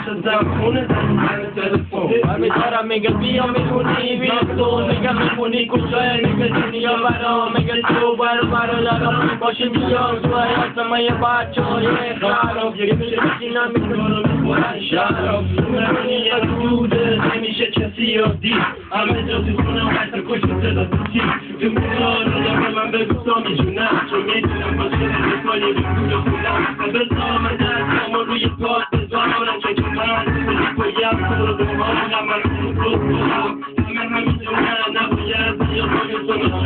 شدم خونه زنگ تلفن همه دارم میگه بیا میخونی بیا تو میگه میخونی کجای میگه دنیا برا میگه تو برادرم باشه بیا تو حیات من یه بچه های خراب یه میشه بسینا میکنم میخورن شراب میمونی یه دوده نمیشه کسی یادی همه جا تو کنم حتی کشت صدا بسی تو میدار رو من بگو تا میجونم چون میدونم باشه نمیکنی بگو خودم بزا من دستم روی پاس بزارم که من باید تو رو بمانم من رو کنم همه میدونم نباید بیا باید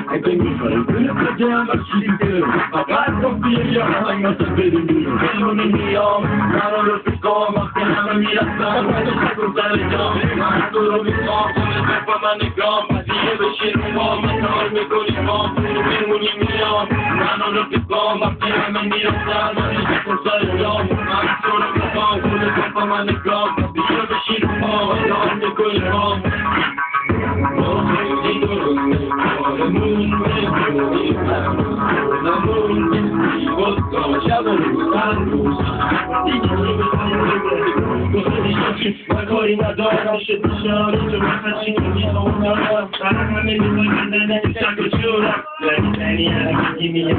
اگه میخوایی بجم باشید فقط گفتی یا هنگات بریم بیرون بلونی میام من رو رفیقام وقتی همه میرفتم شکل سر جام من تو رو میخوام خونه بفا من نگام پذیه بشیر با من کار میکنی با تو بمونی میام من رو رفیقام وقتی همه میرفتم من شکل سر جام من تو رو میخوام خونه بفا من نگام پذیه بشیر با من کار میکنی با کاری ندارم شد بشاری تو بخشی که میخوام دارم همه میخوای بندنه شک و شورم زنی حقیقی میگه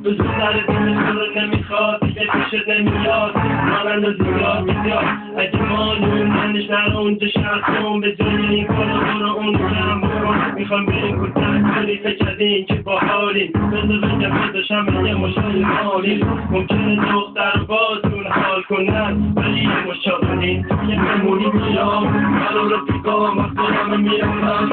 دوست داره دلش رو نمیخواد دیگه پیشت نمیاد مانند زیاد میاد اگه مالون منش نره اونجا شرطم به جای این کارا برو اون کم برو میخوام بریم کلتن کلی فکردین که باحالین بذار بگم بداشم یه مشای مالین ممکنه دختر باتون حال کنن ولی یه مشاهدین یه بمونی میام من رو رفیقام وقتی همه میرفتم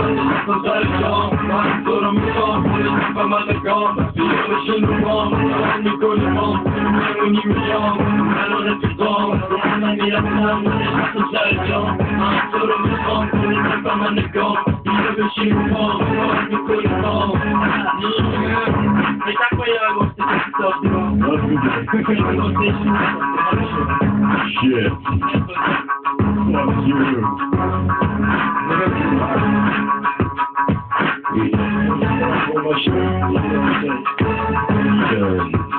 من سر جام من تو رو میخوام خودت به من نگام بیا بشین رو بام من میکنی بام بمونی میام من رو رفیقام رو همه میرفتم من سر جام من تو رو میخوام خودت به من نگام بیا بشین رو بام من میکنی بام میتک باید گفته کسی ساختی بام Shit. Fuck you. Yeah.